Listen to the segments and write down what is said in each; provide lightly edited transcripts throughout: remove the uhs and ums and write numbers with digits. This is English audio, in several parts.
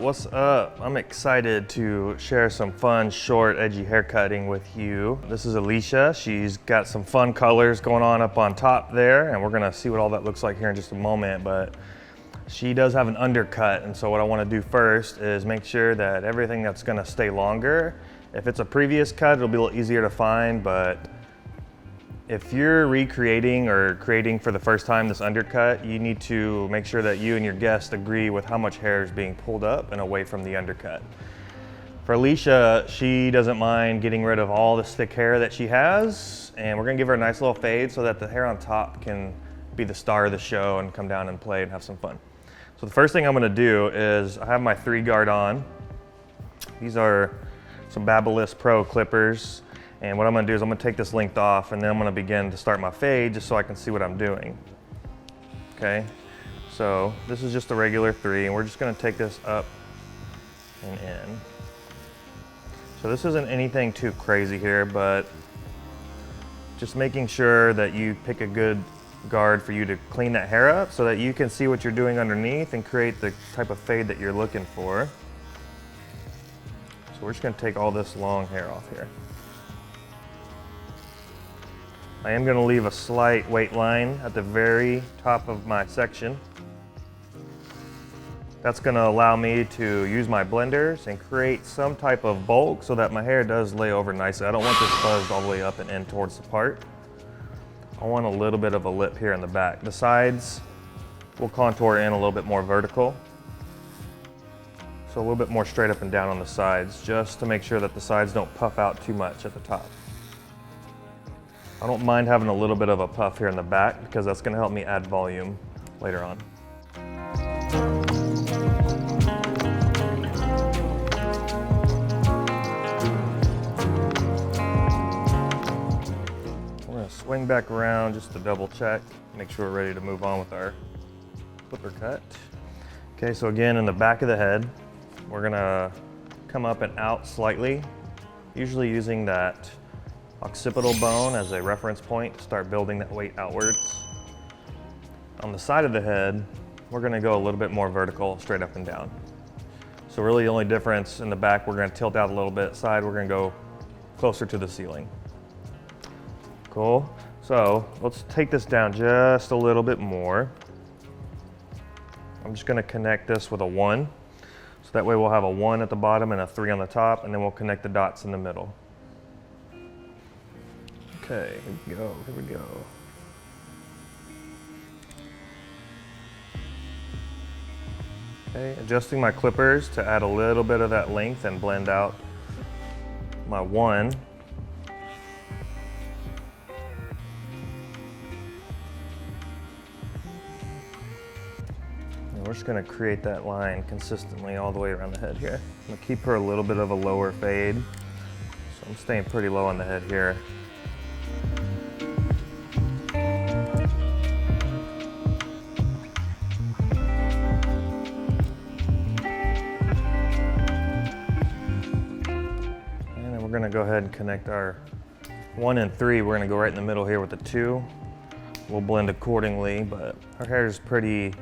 What's up? I'm excited to share some fun, short, edgy haircutting with you. This is Alicia. She's got some fun colors going on up on top there, and we're gonna see what all that looks like here in just a moment, but she does have an undercut, and so what I wanna do first is make sure that everything that's gonna stay longer, if it's a previous cut, it'll be a little easier to find, but if you're recreating or creating for the first time this undercut, you need to make sure that you and your guest agree with how much hair is being pulled up and away from the undercut. For Alicia, she doesn't mind getting rid of all this thick hair that she has, and we're gonna give her a nice little fade so that the hair on top can be the star of the show and come down and play and have some fun. So the first thing I'm gonna do is I have my 3-guard on. These are some Babyliss Pro clippers. And what I'm gonna do is I'm gonna take this length off and then I'm gonna begin to start my fade just so I can see what I'm doing. Okay, so this is just a regular 3 and we're just gonna take this up and in. So this isn't anything too crazy here, but just making sure that you pick a good guard for you to clean that hair up so that you can see what you're doing underneath and create the type of fade that you're looking for. So we're just gonna take all this long hair off here. I am going to leave a slight weight line at the very top of my section. That's going to allow me to use my blenders and create some type of bulk so that my hair does lay over nicely. I don't want this fuzzed all the way up and in towards the part. I want a little bit of a lip here in the back. The sides will contour in a little bit more vertical. So a little bit more straight up and down on the sides, just to make sure that the sides don't puff out too much at the top. I don't mind having a little bit of a puff here in the back because that's going to help me add volume later on. We're going to swing back around just to double check, make sure we're ready to move on with our clipper cut. Okay, so again in the back of the head, we're going to come up and out slightly, usually using that occipital bone as a reference point to start building that weight outwards. On the side of the head, we're going to go a little bit more vertical, straight up and down. So really the only difference in the back, we're going to tilt out a little bit. Side, we're going to go closer to the ceiling. Cool. So let's take this down just a little bit more. I'm just going to connect this with a 1. So that way we'll have a 1 at the bottom and a 3 on the top, and then we'll connect the dots in the middle. Okay, here we go. Okay, adjusting my clippers to add a little bit of that length and blend out my 1. And we're just gonna create that line consistently all the way around the head here. I'm gonna keep her a little bit of a lower fade. So I'm staying pretty low on the head here. We're gonna go ahead and connect our 1 and 3. We're gonna go right in the middle here with the 2. We'll blend accordingly, but our hair is pretty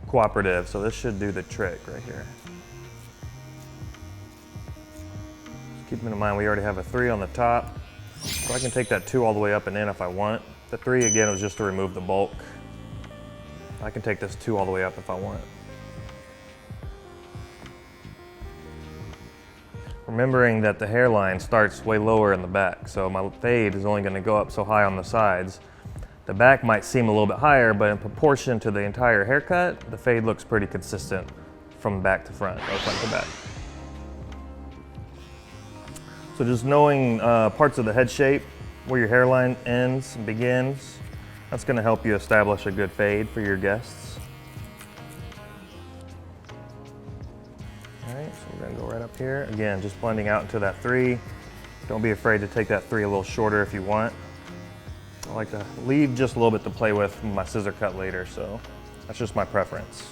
cooperative, so this should do the trick right here. Just keeping in mind we already have a 3 on the top, so I can take that 2 all the way up and in if I want. The 3 again is just to remove the bulk. I can take this 2 all the way up if I want. Remembering that the hairline starts way lower in the back, so my fade is only going to go up so high on the sides. The back might seem a little bit higher, but in proportion to the entire haircut, the fade looks pretty consistent from back to front, or front to back. So just knowing parts of the head shape, where your hairline ends and begins, that's going to help you establish a good fade for your guests. We're gonna go right up here. Again, just blending out into that 3. Don't be afraid to take that 3 a little shorter if you want. I like to leave just a little bit to play with my scissor cut later, so that's just my preference.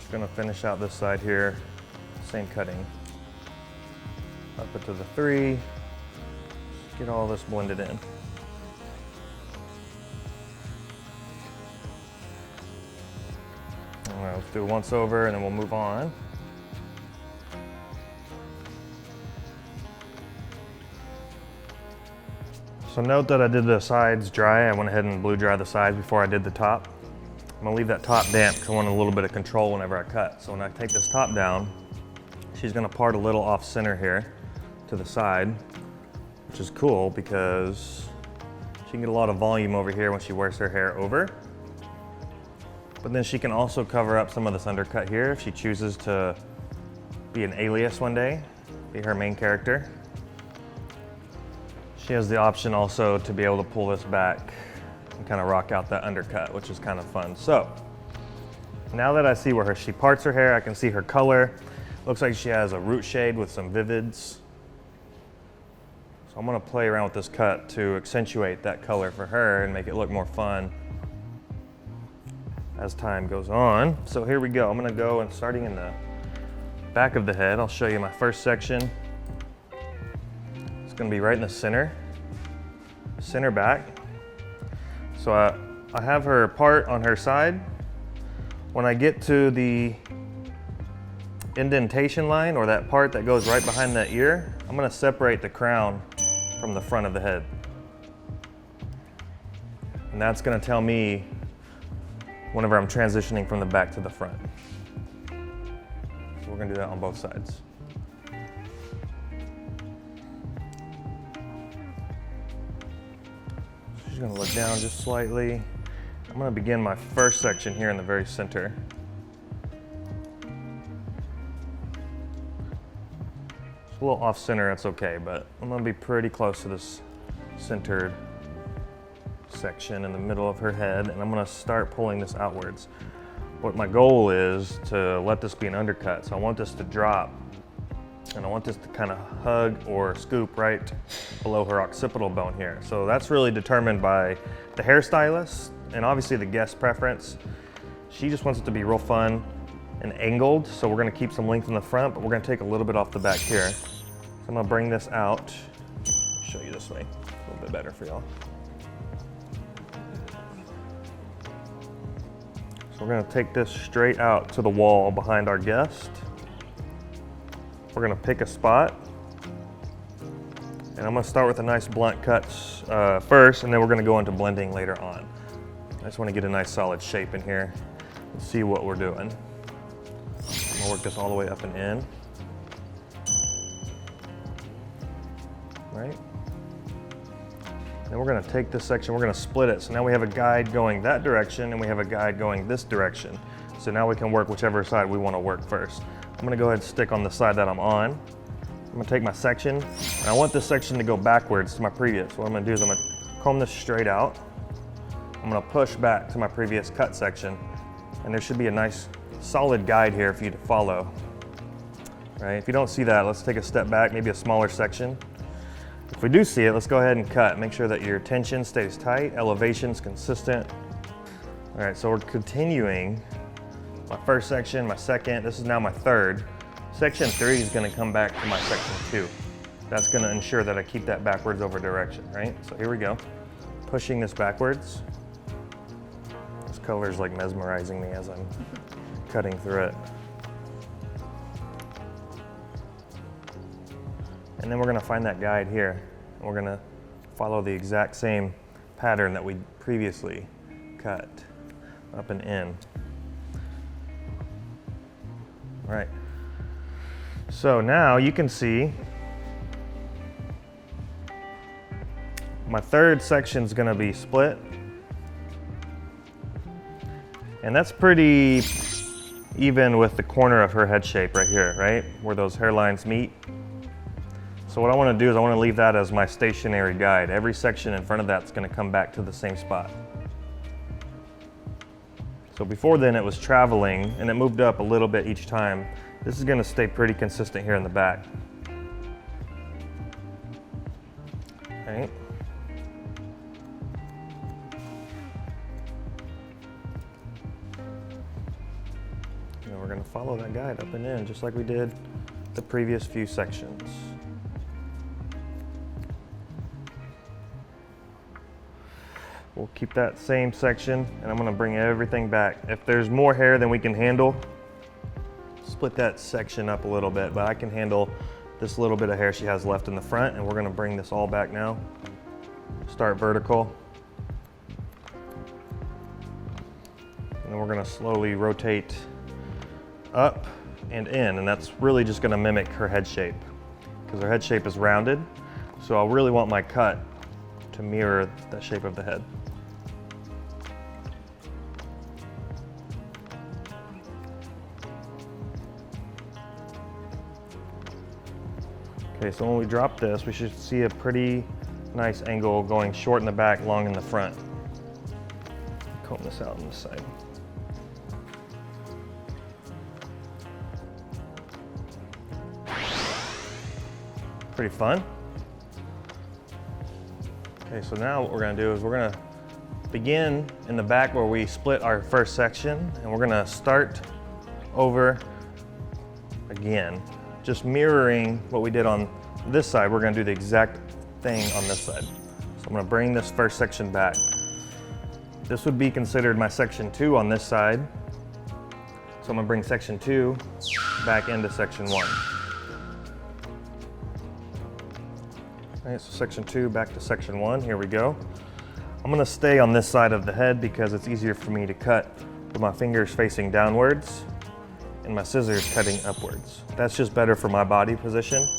Just gonna finish out this side here, same cutting. Up it to the 3, get all this blended in. All right, let's do it once over and then we'll move on. So note that I did the sides dry. I went ahead and blew dry the sides before I did the top. I'm gonna leave that top damp because I want a little bit of control whenever I cut. So when I take this top down, she's gonna part a little off center here to the side, which is cool because she can get a lot of volume over here when she wears her hair over. But then she can also cover up some of this undercut here if she chooses to be an alias one day, be her main character. She has the option also to be able to pull this back and kind of rock out that undercut, which is kind of fun. So now that I see where she parts her hair, I can see her color. Looks like she has a root shade with some vivids. So I'm gonna play around with this cut to accentuate that color for her and make it look more fun as time goes on. So here we go. I'm gonna go and starting in the back of the head, I'll show you my first section. It's gonna be right in the center back. So I have her part on her side. When I get to the indentation line, or that part that goes right behind that ear, I'm gonna separate the crown from the front of the head. And that's gonna tell me whenever I'm transitioning from the back to the front. So we're gonna do that on both sides. She's gonna look down just slightly. I'm gonna begin my first section here in the very center. It's a little off center, that's okay, but I'm gonna be pretty close to this centered section in the middle of her head, and I'm gonna start pulling this outwards. What my goal is to let this be an undercut. So I want this to drop, and I want this to kind of hug or scoop right below her occipital bone here. So that's really determined by the hairstylist and obviously the guest preference. She just wants it to be real fun and angled, so we're gonna keep some length in the front, but we're gonna take a little bit off the back here. So I'm gonna bring this out, show you this way, a little bit better for y'all. So we're gonna take this straight out to the wall behind our guest. We're gonna pick a spot, and I'm gonna start with a nice blunt cuts first, and then we're gonna go into blending later on. I just wanna get a nice solid shape in here and see what we're doing. I'm gonna work this all the way up and in. Right? Then we're gonna take this section, we're gonna split it. So now we have a guide going that direction, and we have a guide going this direction. So now we can work whichever side we wanna work first. I'm gonna go ahead and stick on the side that I'm on. I'm gonna take my section, and I want this section to go backwards to my previous. What I'm gonna do is I'm gonna comb this straight out. I'm gonna push back to my previous cut section, and there should be a nice solid guide here for you to follow. Right? If you don't see that, let's take a step back, maybe a smaller section. If we do see it, let's go ahead and cut. Make sure that your tension stays tight, elevation's consistent. All right, so we're continuing. My first section, my second, this is now my third. Section 3 is gonna come back to my section 2. That's gonna ensure that I keep that backwards over direction, right? So here we go. Pushing this backwards. This color is like mesmerizing me as I'm cutting through it. And then we're gonna find that guide here. And we're gonna follow the exact same pattern that we previously cut, up and in. All right, so now you can see my third section is gonna be split. And that's pretty even with the corner of her head shape right here, right? Where those hairlines meet. So what I wanna do is I wanna leave that as my stationary guide. Every section in front of that's gonna come back to the same spot. So before then it was traveling and it moved up a little bit each time. This is gonna stay pretty consistent here in the back. Right? And we're gonna follow that guide up and in, just like we did the previous few sections. We'll keep that same section, and I'm gonna bring everything back. If there's more hair than we can handle, split that section up a little bit, but I can handle this little bit of hair she has left in the front, and we're gonna bring this all back now. Start vertical. And then we're gonna slowly rotate up and in, and that's really just gonna mimic her head shape, because her head shape is rounded, so I really want my cut to mirror the shape of the head. Okay, so when we drop this, we should see a pretty nice angle going short in the back, long in the front. Comb this out on the side. Pretty fun. Okay, so now what we're gonna do is we're gonna begin in the back where we split our first section, and we're gonna start over again. Just mirroring what we did on this side, we're gonna do the exact thing on this side. So I'm gonna bring this first section back. This would be considered my section 2 on this side. So I'm gonna bring section 2 back into section 1. All right, so section 2 back to section 1, here we go. I'm gonna stay on this side of the head because it's easier for me to cut with my fingers facing downwards and my scissors cutting upwards. That's just better for my body position.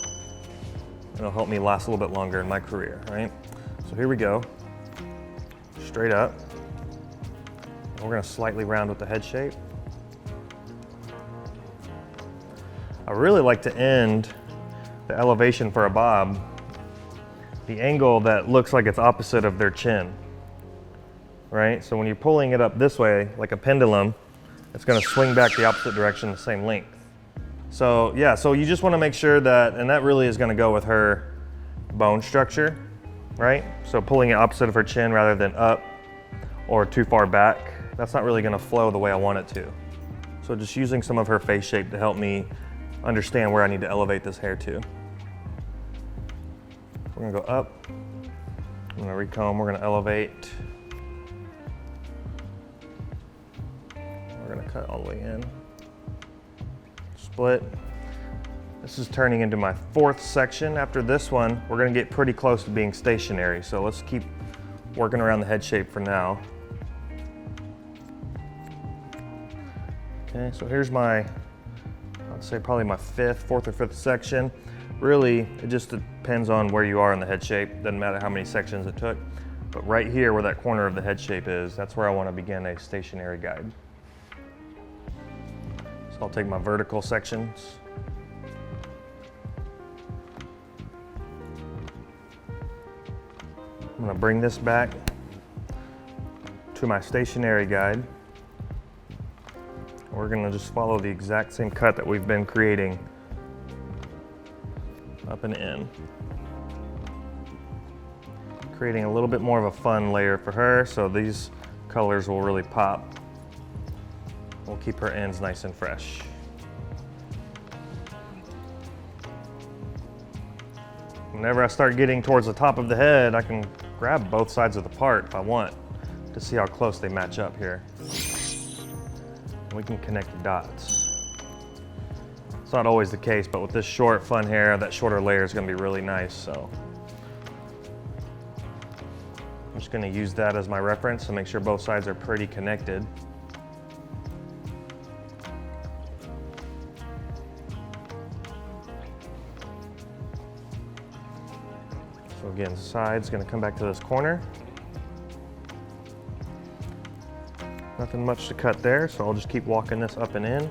It'll help me last a little bit longer in my career, right? So here we go, straight up. We're gonna slightly round with the head shape. I really like to end the elevation for a bob, the angle that looks like it's opposite of their chin, right? So when you're pulling it up this way, like a pendulum, it's gonna swing back the opposite direction, the same length. So yeah, so you just wanna make sure that, and that really is gonna go with her bone structure, right? So pulling it opposite of her chin rather than up or too far back, that's not really gonna flow the way I want it to. So just using some of her face shape to help me understand where I need to elevate this hair to. We're gonna go up, I'm gonna recomb, we're gonna elevate. We're gonna cut all the way in. Split. This is turning into my 4th section. After this one, we're gonna get pretty close to being stationary. So let's keep working around the head shape for now. Okay, so here's my, I'd say probably my 4th or 5th section. Really, it just depends on where you are in the head shape. Doesn't matter how many sections it took. But right here where that corner of the head shape is, that's where I want to begin a stationary guide. So I'll take my vertical sections. I'm going to bring this back to my stationary guide. We're going to just follow the exact same cut that we've been creating up and in. Creating a little bit more of a fun layer for her, so these colors will really pop. We'll keep her ends nice and fresh. Whenever I start getting towards the top of the head, I can grab both sides of the part if I want to see how close they match up here. And we can connect the dots. It's not always the case, but with this short, fun hair, that shorter layer is gonna be really nice, so. I'm just gonna use that as my reference to make sure both sides are pretty connected. So again, side's gonna come back to this corner. Nothing much to cut there, so I'll just keep walking this up and in.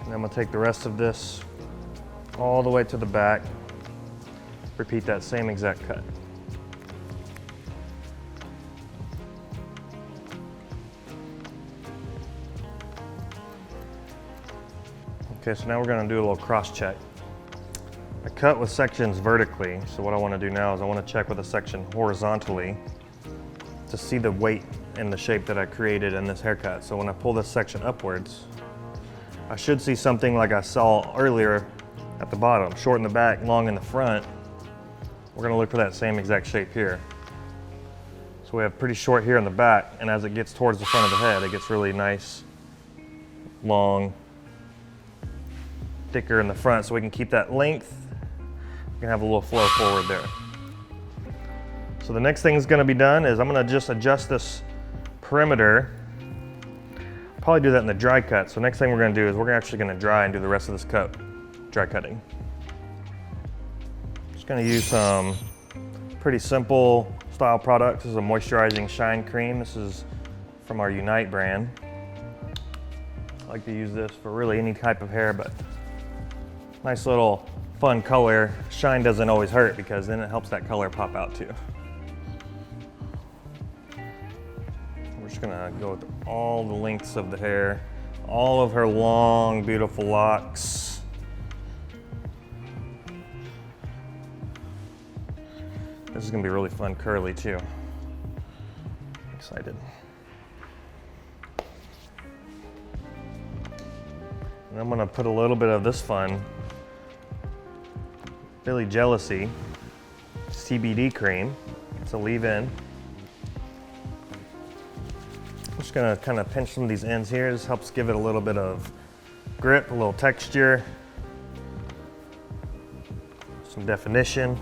And I'm gonna take the rest of this all the way to the back. Repeat that same exact cut. Okay, so now we're gonna do a little cross check. I cut with sections vertically, so what I wanna do now is I wanna check with a section horizontally to see the weight in the shape that I created in this haircut. So when I pull this section upwards, I should see something like I saw earlier at the bottom, short in the back, long in the front. We're gonna look for that same exact shape here. So we have pretty short here in the back, and as it gets towards the front of the head, it gets really nice, long, thicker in the front, so we can keep that length. We can have a little flow forward there. So the next thing is gonna be done is I'm gonna just adjust this perimeter. Probably do that in the dry cut. So next thing we're gonna do is we're actually gonna dry and do the rest of this cut, dry cutting. Just gonna use some pretty simple style products. This is a moisturizing shine cream. This is from our Unite brand. I like to use this for really any type of hair, but nice little fun color. Shine doesn't always hurt because then it helps that color pop out too. We're just gonna go with all the lengths of the hair, all of her long, beautiful locks. This is gonna be really fun curly too. I'm excited. And I'm gonna put a little bit of this fun Philly Jealousy CBD cream. It's a leave-in. I'm just gonna kind of pinch some of these ends here. This helps give it a little bit of grip, a little texture, some definition.